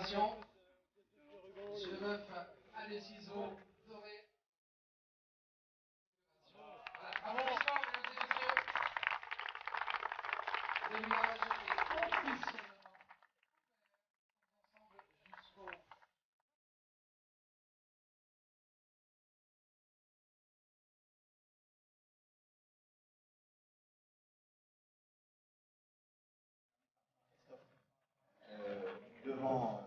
déclaration. Monsieur Leboeuf a les ciseaux dorés. Applaudissements, mesdames et messieurs. Démarrage officiellement. Jusqu'au devant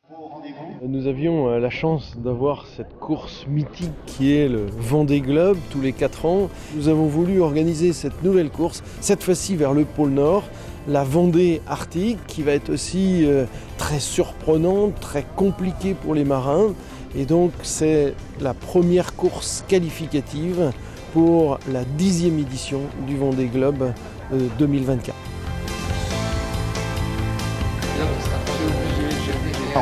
vos rendez-vous. Nous avions la chance d'avoir cette course mythique qui est le Vendée Globe tous les 4 ans. Nous avons voulu organiser cette nouvelle course, cette fois-ci vers le pôle Nord, la Vendée Arctique, qui va être aussi très surprenante, très compliquée pour les marins. Et donc c'est la première course qualificative pour la 10e édition du Vendée Globe 2024.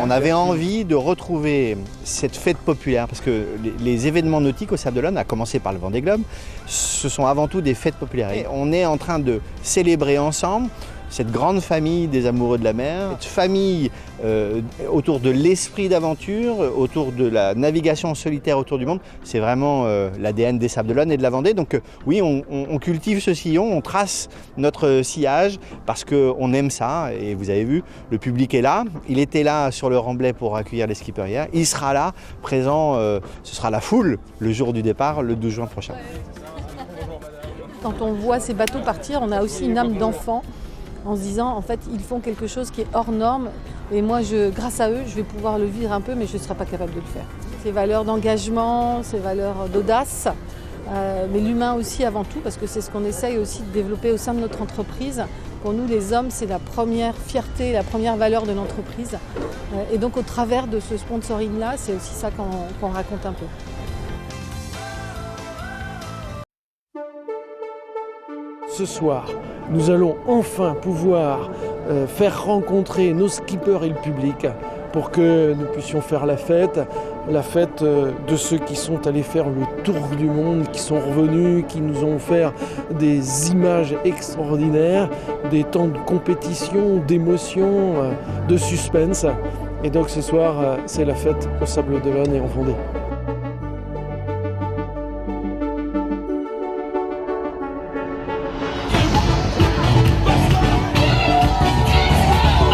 On avait envie de retrouver cette fête populaire parce que les événements nautiques au Sable d'Olonne, à commencer par le Vendée Globe, ce sont avant tout des fêtes populaires. Et on est en train de célébrer ensemble cette grande famille des amoureux de la mer, cette famille autour de l'esprit d'aventure, autour de la navigation solitaire autour du monde. C'est vraiment l'ADN des Sables d'Olonne et de la Vendée. Donc oui, on cultive ce sillon, on trace notre sillage parce qu'on aime ça. Et vous avez vu, le public est là. Il était là sur le remblai pour accueillir les skippers hier. Il sera là, présent, ce sera la foule le jour du départ, le 12 juin prochain. Quand on voit ces bateaux partir, on a aussi une âme d'enfant. En se disant, en fait, ils font quelque chose qui est hors norme. Et moi, grâce à eux, je vais pouvoir le vivre un peu, mais je ne serai pas capable de le faire. Ces valeurs d'engagement, ces valeurs d'audace, mais l'humain aussi avant tout, parce que c'est ce qu'on essaye aussi de développer au sein de notre entreprise. Pour nous, les hommes, c'est la première fierté, la première valeur de l'entreprise. Et donc, au travers de ce sponsoring-là, c'est aussi ça qu'on raconte un peu. Ce soir, nous allons enfin pouvoir faire rencontrer nos skippers et le public pour que nous puissions faire la fête de ceux qui sont allés faire le tour du monde, qui sont revenus, qui nous ont offert des images extraordinaires, des temps de compétition, d'émotion, de suspense. Et donc ce soir, c'est la fête au Sable d'Olonne et en Vendée.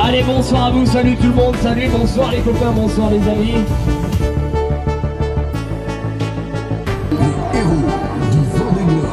Allez, bonsoir à vous, salut tout le monde, salut, bonsoir les copains, bonsoir les amis. Les héros du Vendée Globe.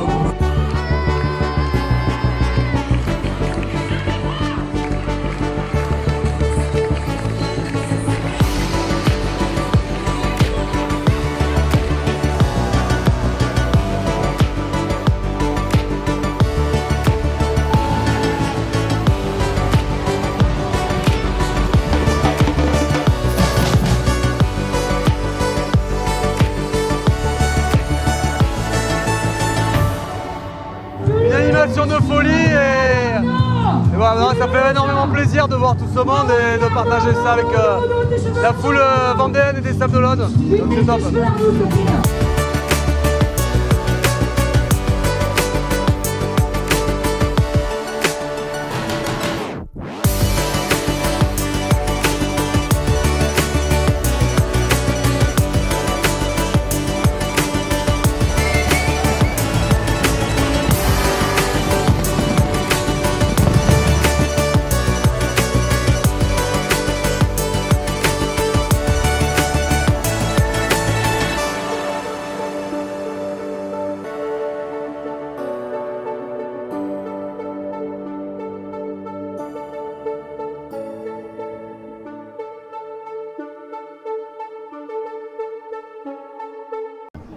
De folie et voilà, ça fait énormément plaisir de voir tout ce monde et de partager ça avec la foule vendéenne et des Sables d'Olonne. Donc c'est top.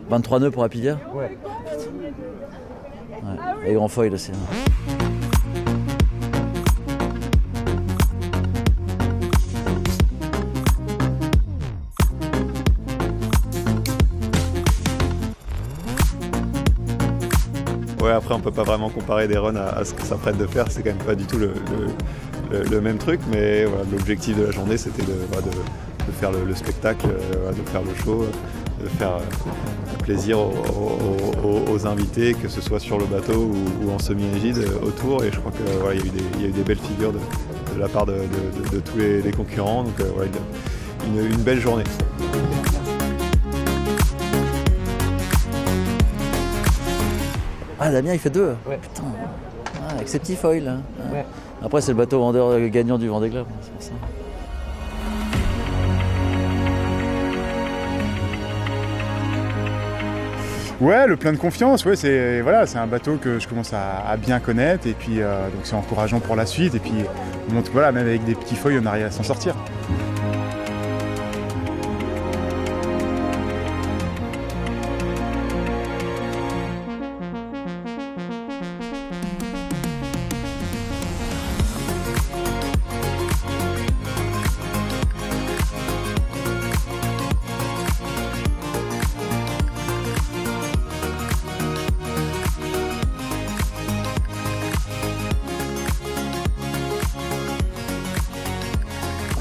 « 23 nœuds pour Apivia ?» Ouais. Et grand foil aussi. Ouais, après on peut pas vraiment comparer des runs à ce que ça prête de faire, c'est quand même pas du tout le même truc, mais voilà, l'objectif de la journée c'était de faire le spectacle, de faire le show, de faire plaisir aux invités, que ce soit sur le bateau ou en semi-rigide autour. Et je crois qu'il voilà, y a eu des belles figures de la part de tous les concurrents. Donc voilà, une belle journée. Ah, Damien, il fait 2. Ouais. Putain. Ah, avec ses petits foils. Hein. Ouais. Après, c'est le bateau vendeur gagnant du Vendée Globe. C'est pour ça. Ouais, le plein de confiance, ouais, c'est un bateau que je commence à bien connaître et puis donc c'est encourageant pour la suite et puis on montre voilà, même avec des petits feuilles on arrive à s'en sortir.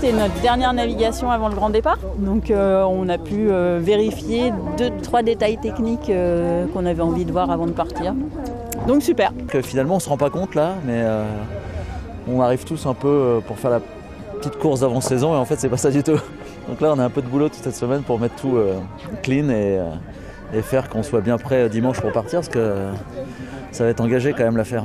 C'était notre dernière navigation avant le grand départ. Donc on a pu vérifier 2-3 détails techniques qu'on avait envie de voir avant de partir. Donc super. Finalement on se rend pas compte là, mais on arrive tous un peu pour faire la petite course d'avant-saison et en fait c'est pas ça du tout. Donc là on a un peu de boulot toute cette semaine pour mettre tout clean et faire qu'on soit bien prêt dimanche pour partir parce que ça va être engagé quand même l'affaire.